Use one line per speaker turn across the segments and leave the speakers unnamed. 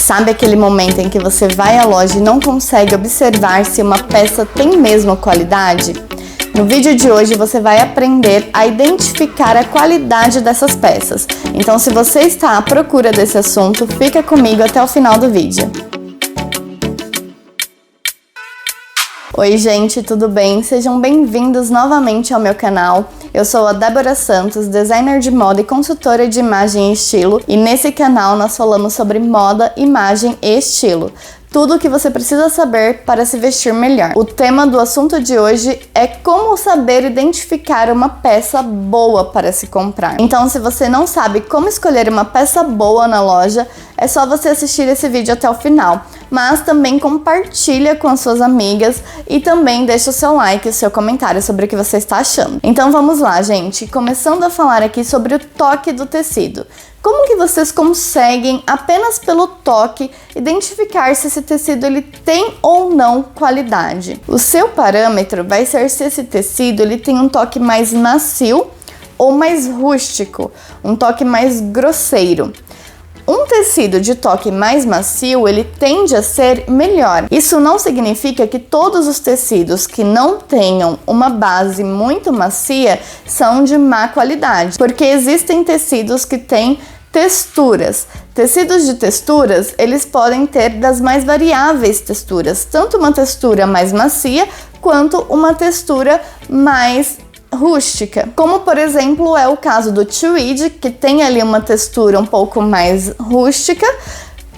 Sabe aquele momento em que você vai à loja e não consegue observar se uma peça tem mesmo qualidade? No vídeo de hoje você vai aprender a identificar a qualidade dessas peças. Então, se você está à procura desse assunto, fica comigo até o final do vídeo. Oi gente, tudo bem? Sejam bem-vindos novamente ao meu canal. Eu sou a Débora Santos, designer de moda e consultora de imagem e estilo, e nesse canal nós falamos sobre moda, imagem e estilo. Tudo o que você precisa saber para se vestir melhor. O tema do assunto de hoje é como saber identificar uma peça boa para se comprar. Então, se você não sabe como escolher uma peça boa na loja, é só você assistir esse vídeo até o final. Mas também compartilha com as suas amigas e também deixa o seu like e o seu comentário sobre o que você está achando. Então vamos lá, gente. Começando a falar aqui sobre o toque do tecido. Como que vocês conseguem, apenas pelo toque, identificar se esse tecido ele tem ou não qualidade? O seu parâmetro vai ser se esse tecido ele tem um toque mais macio ou mais rústico, um toque mais grosseiro. Um tecido de toque mais macio, ele tende a ser melhor. Isso não significa que todos os tecidos que não tenham uma base muito macia são de má qualidade, porque existem tecidos que têm texturas. Tecidos de texturas, eles podem ter das mais variáveis texturas, tanto uma textura mais macia quanto uma textura mais rústica, como por exemplo é o caso do tweed, que tem ali uma textura um pouco mais rústica,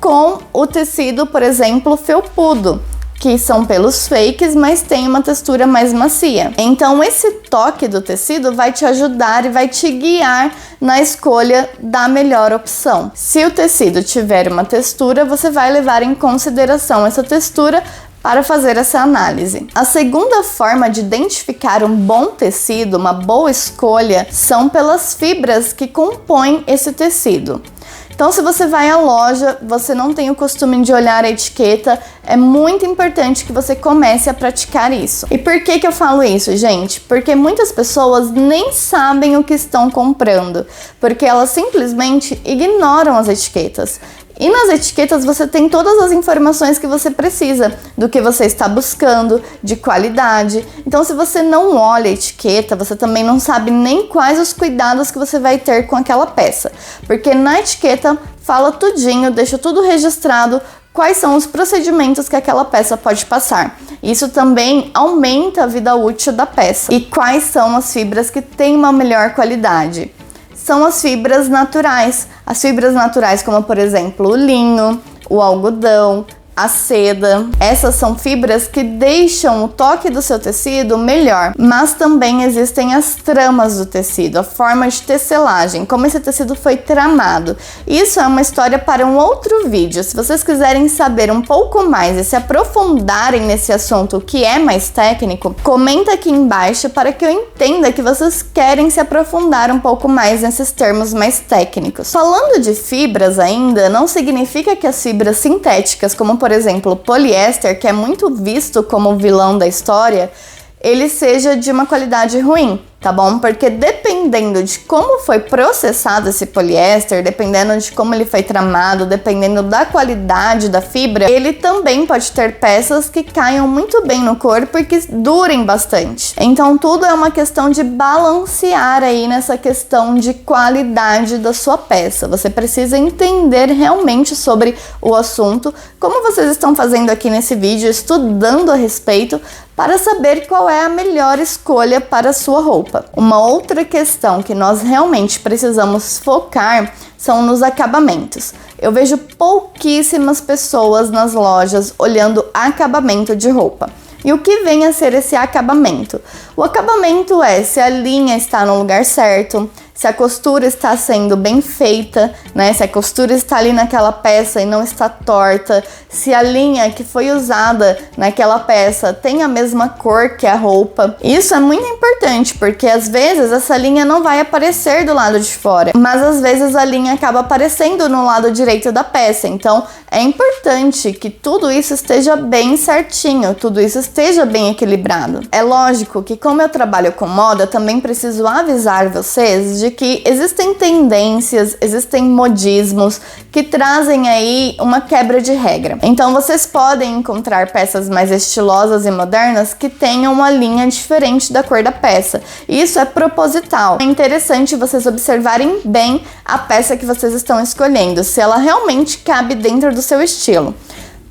com o tecido, por exemplo, felpudo, que são pelos fakes, mas tem uma textura mais macia. Então esse toque do tecido vai te ajudar e vai te guiar na escolha da melhor opção. Se o tecido tiver uma textura, você vai levar em consideração essa textura para fazer essa análise. A segunda forma de identificar um bom tecido, uma boa escolha, são pelas fibras que compõem esse tecido. Então, se você vai à loja, você não tem o costume de olhar a etiqueta, é muito importante que você comece a praticar isso. E por que eu falo isso, gente? Porque muitas pessoas nem sabem o que estão comprando, porque elas simplesmente ignoram as etiquetas. E nas etiquetas você tem todas as informações que você precisa, do que você está buscando, de qualidade. Então, se você não olha a etiqueta, você também não sabe nem quais os cuidados que você vai ter com aquela peça. Porque na etiqueta fala tudinho, deixa tudo registrado, quais são os procedimentos que aquela peça pode passar. Isso também aumenta a vida útil da peça. E quais são as fibras que têm uma melhor qualidade? São as fibras naturais. As fibras naturais, como por exemplo o linho, o algodão, a seda. Essas são fibras que deixam o toque do seu tecido melhor. Mas também existem as tramas do tecido, a forma de tecelagem, como esse tecido foi tramado. Isso é uma história para um outro vídeo. Se vocês quiserem saber um pouco mais e se aprofundarem nesse assunto que é mais técnico, comenta aqui embaixo para que eu entenda que vocês querem se aprofundar um pouco mais nesses termos mais técnicos. Falando de fibras ainda, não significa que as fibras sintéticas, como por exemplo, o poliéster, que é muito visto como o vilão da história, ele seja de uma qualidade ruim, tá bom? Porque dependendo de como foi processado esse poliéster, dependendo de como ele foi tramado, dependendo da qualidade da fibra, ele também pode ter peças que caiam muito bem no corpo e que durem bastante. Então tudo é uma questão de balancear aí nessa questão de qualidade da sua peça. Você precisa entender realmente sobre o assunto, como vocês estão fazendo aqui nesse vídeo, estudando a respeito, para saber qual é a melhor escolha para a sua roupa. Uma outra questão que nós realmente precisamos focar são nos acabamentos. Eu vejo pouquíssimas pessoas nas lojas olhando acabamento de roupa. E o que vem a ser esse acabamento? O acabamento é se a linha está no lugar certo, se a costura está sendo bem feita, né? Se a costura está ali naquela peça e não está torta, se a linha que foi usada naquela peça tem a mesma cor que a roupa. Isso é muito importante, porque às vezes essa linha não vai aparecer do lado de fora, mas às vezes a linha acaba aparecendo no lado direito da peça. Então é importante que tudo isso esteja bem certinho, tudo isso esteja bem equilibrado. É lógico que como eu trabalho com moda, eu também preciso avisar vocês de de que existem tendências, existem modismos que trazem aí uma quebra de regra. Então vocês podem encontrar peças mais estilosas e modernas que tenham uma linha diferente da cor da peça. Isso é proposital. É interessante vocês observarem bem a peça que vocês estão escolhendo, se ela realmente cabe dentro do seu estilo.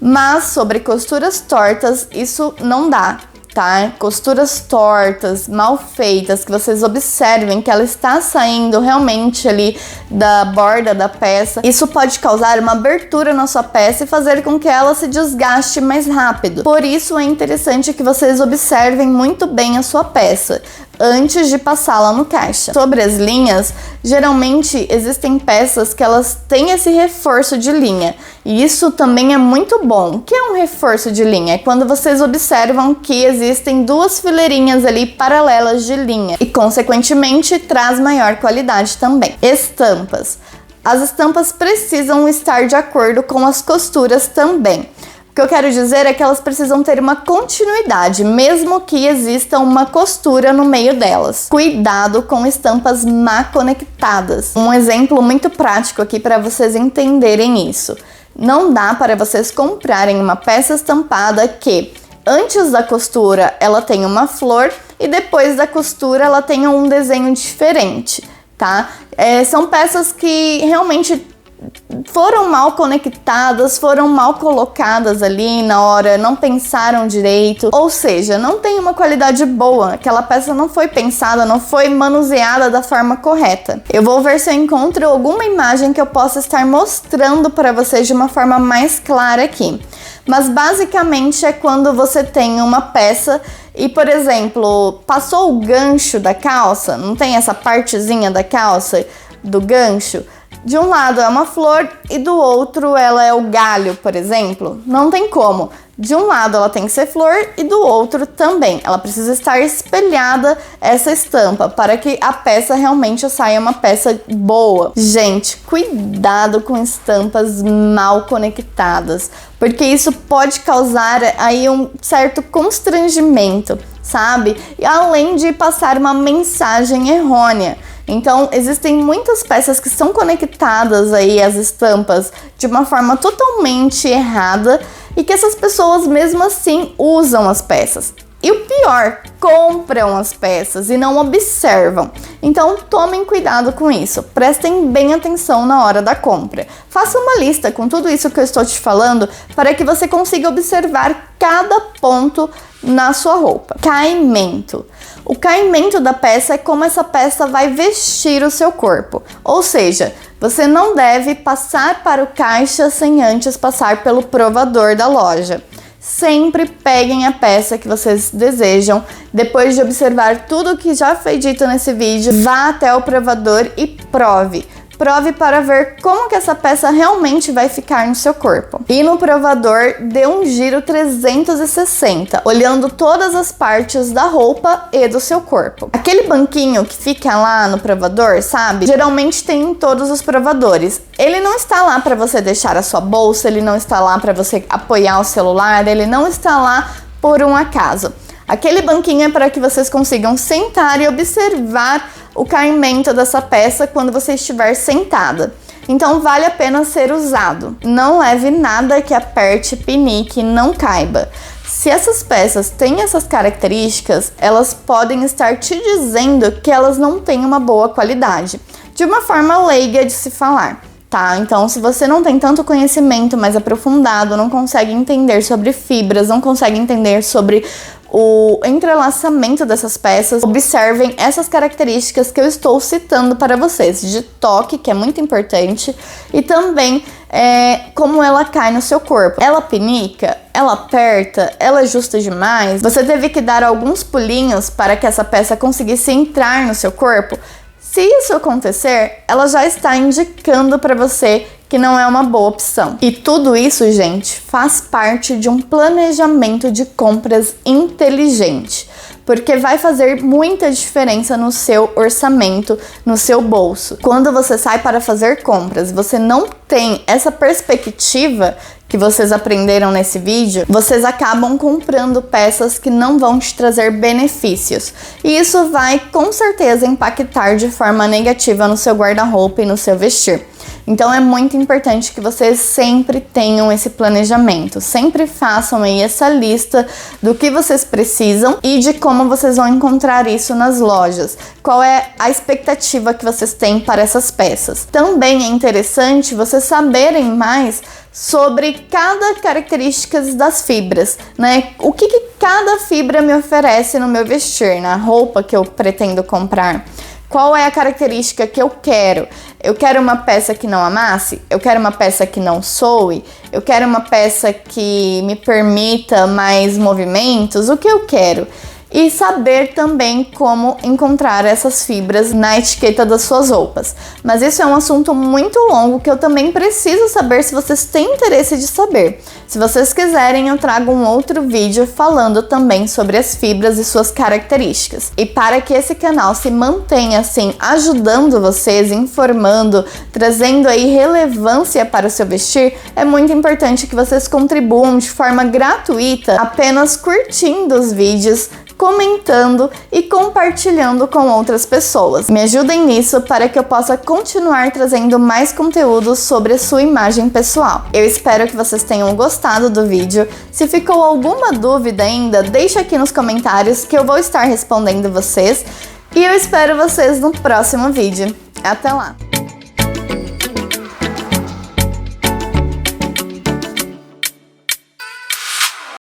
Mas sobre costuras tortas, isso não dá, tá? Costuras tortas, mal feitas, que vocês observem que ela está saindo realmente ali da borda da peça, isso pode causar uma abertura na sua peça e fazer com que ela se desgaste mais rápido. Por isso é interessante que vocês observem muito bem a sua peça antes de passá-la no caixa. Sobre as linhas, geralmente existem peças que elas têm esse reforço de linha, e isso também é muito bom. O que é um reforço de linha? É quando vocês observam que existem duas fileirinhas ali paralelas de linha e, consequentemente, traz maior qualidade também. Estampas. As estampas precisam estar de acordo com as costuras também. O que eu quero dizer é que elas precisam ter uma continuidade, mesmo que exista uma costura no meio delas. Cuidado com estampas má conectadas. Um exemplo muito prático aqui para vocês entenderem isso. Não dá para vocês comprarem uma peça estampada que antes da costura ela tenha uma flor e depois da costura ela tenha um desenho diferente, tá? São peças que realmente foram mal conectadas, foram mal colocadas ali na hora, não pensaram direito, ou seja, não tem uma qualidade boa, aquela peça não foi pensada, não foi manuseada da forma correta. Eu vou ver se eu encontro alguma imagem que eu possa estar mostrando para vocês de uma forma mais clara aqui. Mas basicamente é quando você tem uma peça e, por exemplo, passou o gancho da calça, não tem essa partezinha da calça do gancho? De um lado é uma flor e do outro ela é o galho, por exemplo. Não tem como. De um lado ela tem que ser flor e do outro também. Ela precisa estar espelhada essa estampa para que a peça realmente saia uma peça boa. Gente, cuidado com estampas mal conectadas, porque isso pode causar aí um certo constrangimento, sabe? E além de passar uma mensagem errônea. Então, existem muitas peças que são conectadas aí às estampas de uma forma totalmente errada e que essas pessoas mesmo assim usam as peças. E o pior, compram as peças e não observam. Então, tomem cuidado com isso. Prestem bem atenção na hora da compra. Faça uma lista com tudo isso que eu estou te falando para que você consiga observar cada ponto na sua roupa. Caimento. O caimento da peça é como essa peça vai vestir o seu corpo. Ou seja, você não deve passar para o caixa sem antes passar pelo provador da loja. Sempre peguem a peça que vocês desejam, depois de observar tudo o que já foi dito nesse vídeo, vá até o provador e prove. Prove para ver como que essa peça realmente vai ficar no seu corpo. E no provador, dê um giro 360, olhando todas as partes da roupa e do seu corpo. Aquele banquinho que fica lá no provador, sabe? Geralmente tem em todos os provadores. Ele não está lá para você deixar a sua bolsa, ele não está lá para você apoiar o celular, ele não está lá por um acaso. Aquele banquinho é para que vocês consigam sentar e observar o caimento dessa peça quando você estiver sentada. Então vale a pena ser usado. Não leve nada que aperte, pinique, não caiba. Se essas peças têm essas características, elas podem estar te dizendo que elas não têm uma boa qualidade. De uma forma leiga de se falar, tá? Então, se você não tem tanto conhecimento mais aprofundado, não consegue entender sobre fibras, não consegue entender sobre o entrelaçamento dessas peças, observem essas características que eu estou citando para vocês, de toque, que é muito importante, e também como ela cai no seu corpo. Ela pinica? Ela aperta? Ela é justa demais? Você teve que dar alguns pulinhos para que essa peça conseguisse entrar no seu corpo? Se isso acontecer, ela já está indicando para você que não é uma boa opção. E tudo isso, gente, faz parte de um planejamento de compras inteligente. porque vai fazer muita diferença no seu orçamento, no seu bolso. Quando você sai para fazer compras, você não tem essa perspectiva que vocês aprenderam nesse vídeo, vocês acabam comprando peças que não vão te trazer benefícios. E isso vai com certeza impactar de forma negativa no seu guarda-roupa e no seu vestir. Então é muito importante que vocês sempre tenham esse planejamento, sempre façam aí essa lista do que vocês precisam e de como vocês vão encontrar isso nas lojas. Qual é a expectativa que vocês têm para essas peças. Também é interessante vocês saberem mais sobre cada característica das fibras, né? O que cada fibra me oferece no meu vestir, na roupa que eu pretendo comprar. Qual é a característica que eu quero? Eu quero uma peça que não amasse? Eu quero uma peça que não soe? Eu quero uma peça que me permita mais movimentos? O que eu quero? E saber também como encontrar essas fibras na etiqueta das suas roupas. Mas isso é um assunto muito longo que eu também preciso saber se vocês têm interesse de saber. Se vocês quiserem, eu trago um outro vídeo falando também sobre as fibras e suas características. E para que esse canal se mantenha assim, ajudando vocês, informando, trazendo aí relevância para o seu vestir, é muito importante que vocês contribuam de forma gratuita, apenas curtindo os vídeos, comentando e compartilhando com outras pessoas. Me ajudem nisso para que eu possa continuar trazendo mais conteúdos sobre a sua imagem pessoal. Eu espero que vocês tenham gostado do vídeo. Se ficou alguma dúvida ainda, deixa aqui nos comentários que eu vou estar respondendo vocês. E eu espero vocês no próximo vídeo. Até lá!